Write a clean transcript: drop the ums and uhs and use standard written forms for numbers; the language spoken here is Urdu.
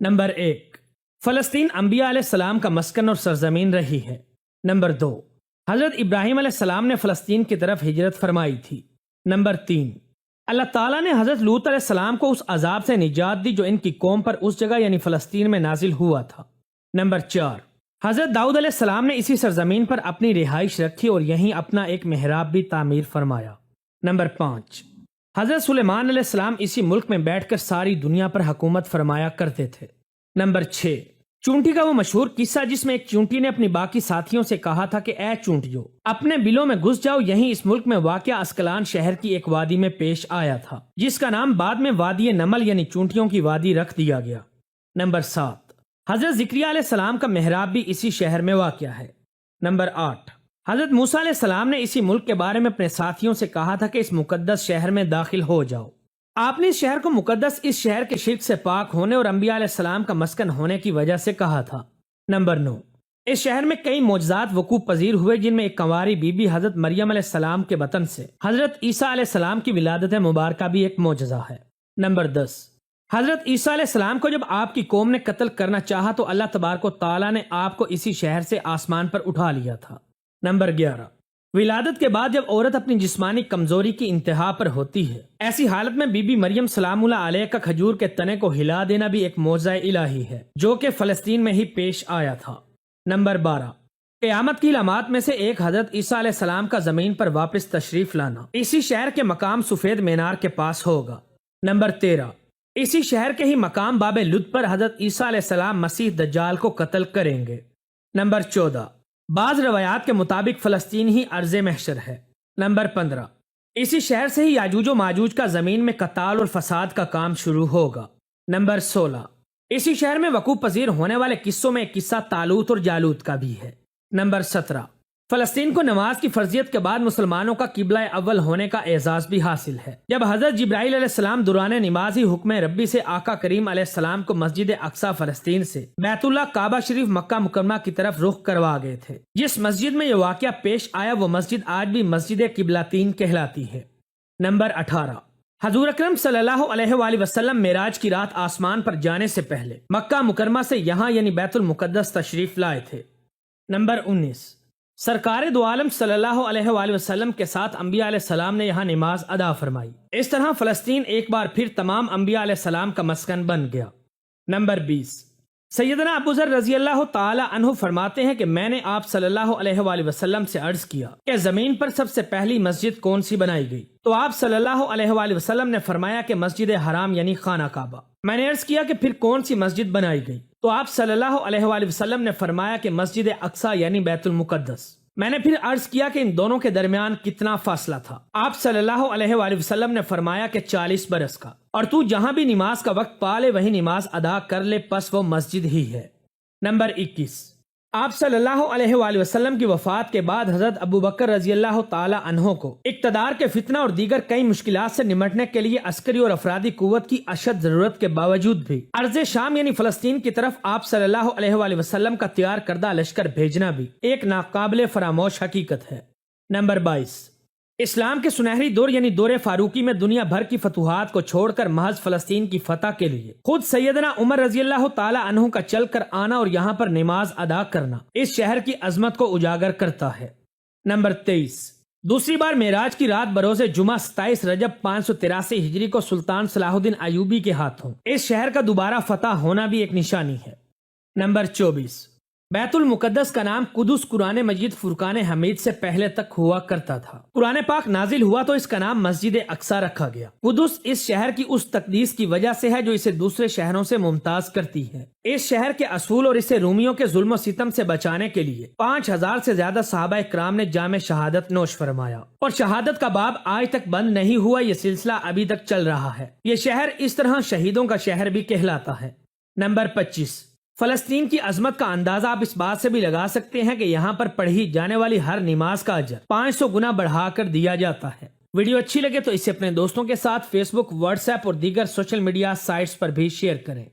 نمبر 1، فلسطین انبیاء علیہ السلام کا مسکن اور سرزمین رہی ہے۔ نمبر 2، حضرت ابراہیم علیہ السلام نے فلسطین کی طرف ہجرت فرمائی تھی۔ نمبر 3، اللہ تعالیٰ نے حضرت لوط علیہ السلام کو اس عذاب سے نجات دی جو ان کی قوم پر اس جگہ یعنی فلسطین میں نازل ہوا تھا۔ نمبر 4، حضرت داؤد علیہ السلام نے اسی سرزمین پر اپنی رہائش رکھی اور یہیں اپنا ایک محراب بھی تعمیر فرمایا۔ نمبر 5، حضرت سلیمان علیہ السلام اسی ملک میں بیٹھ کر ساری دنیا پر حکومت فرمایا کرتے تھے۔ نمبر 6، چونٹی کا وہ مشہور قصہ جس میں ایک چونٹی نے اپنی باقی ساتھیوں سے کہا تھا کہ اے چونٹیوں، اپنے بلوں میں گھس جاؤ، یہیں اس ملک میں واقع اسکلان شہر کی ایک وادی میں پیش آیا تھا جس کا نام بعد میں وادی نمل یعنی چونٹیوں کی وادی رکھ دیا گیا۔ نمبر 7، حضرت زکریا علیہ السلام کا محراب بھی اسی شہر میں واقع ہے۔ نمبر 8، حضرت موسیٰ علیہ السلام نے اسی ملک کے بارے میں اپنے ساتھیوں سے کہا تھا کہ اس مقدس شہر میں داخل ہو جاؤ۔ آپ نے اس شہر کو مقدس اس شہر کے شرک سے پاک ہونے اور انبیاء علیہ السلام کا مسکن ہونے کی وجہ سے کہا تھا۔ نمبر 9، اس شہر میں کئی معجزات وقوع پذیر ہوئے جن میں ایک کنواری بی بی حضرت مریم علیہ السلام کے بطن سے حضرت عیسیٰ علیہ السلام کی ولادت مبارکہ بھی ایک معجزہ ہے۔ نمبر 10، حضرت عیسیٰ علیہ السلام کو جب آپ کی قوم نے قتل کرنا چاہا تو اللہ تبارک و تعالیٰ نے آپ کو اسی شہر سے آسمان پر اٹھا لیا تھا۔ نمبر 11، ولادت کے بعد جب عورت اپنی جسمانی کمزوری کی انتہا پر ہوتی ہے، ایسی حالت میں بی بی مریم سلام اللہ علیہ کا کھجور کے تنے کو ہلا دینا بھی ایک معجزہ الہی ہے جو کہ فلسطین میں ہی پیش آیا تھا۔ نمبر 12، قیامت کی علامات میں سے ایک حضرت عیسیٰ علیہ السلام کا زمین پر واپس تشریف لانا اسی شہر کے مقام سفید مینار کے پاس ہوگا۔ نمبر 13، اسی شہر کے ہی مقام باب لد پر حضرت عیسیٰ علیہ السلام مسیح دجال کو قتل کریں گے۔ نمبر 14، بعض روایات کے مطابق فلسطین ہی ارض محشر ہے۔ نمبر 15، اسی شہر سے ہی یاجوج و ماجوج کا زمین میں قتال اور فساد کا کام شروع ہوگا۔ نمبر 16، اسی شہر میں وقوع پذیر ہونے والے قصوں میں ایک قصہ طالوت اور جالوت کا بھی ہے۔ نمبر 17، فلسطین کو نماز کی فرضیت کے بعد مسلمانوں کا قبلہ اول ہونے کا اعزاز بھی حاصل ہے جب حضرت جبرائیل علیہ السلام دوران نماز ہی حکم ربی سے آقا کریم علیہ السلام کو مسجد اقصی فلسطین سے بیت اللہ کعبہ شریف مکہ مکرمہ کی طرف رخ کروا گئے تھے۔ جس مسجد میں یہ واقعہ پیش آیا وہ مسجد آج بھی مسجد قبلتین کہلاتی ہے۔ نمبر 18، حضور اکرم صلی اللہ علیہ وآلہ وسلم معراج کی رات آسمان پر جانے سے پہلے مکہ مکرمہ سے یہاں یعنی بیت المقدس تشریف لائے تھے۔ نمبر 19، سرکار دو عالم صلی اللہ علیہ وآلہ وسلم کے ساتھ انبیاء علیہ السلام نے یہاں نماز ادا فرمائی۔ اس طرح فلسطین ایک بار پھر تمام انبیاء علیہ السلام کا مسکن بن گیا۔ نمبر 20، سیدنا ابو ذر رضی اللہ تعالی عنہ فرماتے ہیں کہ میں نے آپ صلی اللہ علیہ وآلہ وسلم سے عرض کیا کہ زمین پر سب سے پہلی مسجد کون سی بنائی گئی؟ تو آپ صلی اللہ علیہ وآلہ وسلم نے فرمایا کہ مسجد حرام یعنی خانہ کعبہ۔ میں نے عرض کیا کہ پھر کون سی مسجد بنائی گئی؟ تو آپ صلی اللہ علیہ وآلہ وسلم نے فرمایا کہ مسجد اقصی یعنی بیت المقدس۔ میں نے پھر عرض کیا کہ ان دونوں کے درمیان کتنا فاصلہ تھا؟ آپ صلی اللہ علیہ وآلہ وسلم نے فرمایا کہ 40 برس کا، اور تو جہاں بھی نماز کا وقت پا لے وہی نماز ادا کر لے، پس وہ مسجد ہی ہے۔ نمبر 21، آپ صلی اللہ علیہ وآلہ وسلم کی وفات کے بعد حضرت ابو بکر رضی اللہ تعالی عنہ کو اقتدار کے فتنہ اور دیگر کئی مشکلات سے نمٹنے کے لیے عسکری اور افرادی قوت کی اشد ضرورت کے باوجود بھی ارض شام یعنی فلسطین کی طرف آپ صلی اللہ علیہ وآلہ وسلم کا تیار کردہ لشکر بھیجنا بھی ایک ناقابل فراموش حقیقت ہے۔ نمبر 22، اسلام کے سنہری دور یعنی دور فاروقی میں دنیا بھر کی فتوحات کو چھوڑ کر محض فلسطین کی فتح کے لیے خود سیدنا عمر رضی اللہ تعالی عنہ کا چل کر آنا اور یہاں پر نماز ادا کرنا اس شہر کی عظمت کو اجاگر کرتا ہے۔ نمبر 23، دوسری بار معراج کی رات بروز جمعہ 27 رجب 583 ہجری کو سلطان صلاح الدین ایوبی کے ہاتھوں اس شہر کا دوبارہ فتح ہونا بھی ایک نشانی ہے۔ نمبر 24، بیت المقدس کا نام قدس قرآن مجید فرقان حمید سے پہلے تک ہوا کرتا تھا۔ قرآن پاک نازل ہوا تو اس کا نام مسجد اقصی رکھا گیا۔ قدس اس شہر کی اس تقدیس کی وجہ سے ہے جو اسے دوسرے شہروں سے ممتاز کرتی ہے۔ اس شہر کے اصول اور اسے رومیوں کے ظلم و ستم سے بچانے کے لیے 5000 سے زیادہ صحابہ اکرام نے جام شہادت نوش فرمایا، اور شہادت کا باب آج تک بند نہیں ہوا، یہ سلسلہ ابھی تک چل رہا ہے۔ یہ شہر اس طرح شہیدوں کا شہر بھی کہلاتا ہے۔ نمبر 25، فلسطین کی عظمت کا اندازہ آپ اس بات سے بھی لگا سکتے ہیں کہ یہاں پر پڑھی جانے والی ہر نماز کا اجر 500 گنا بڑھا کر دیا جاتا ہے۔ ویڈیو اچھی لگے تو اسے اپنے دوستوں کے ساتھ فیس بک، واٹس ایپ اور دیگر سوشل میڈیا سائٹس پر بھی شیئر کریں۔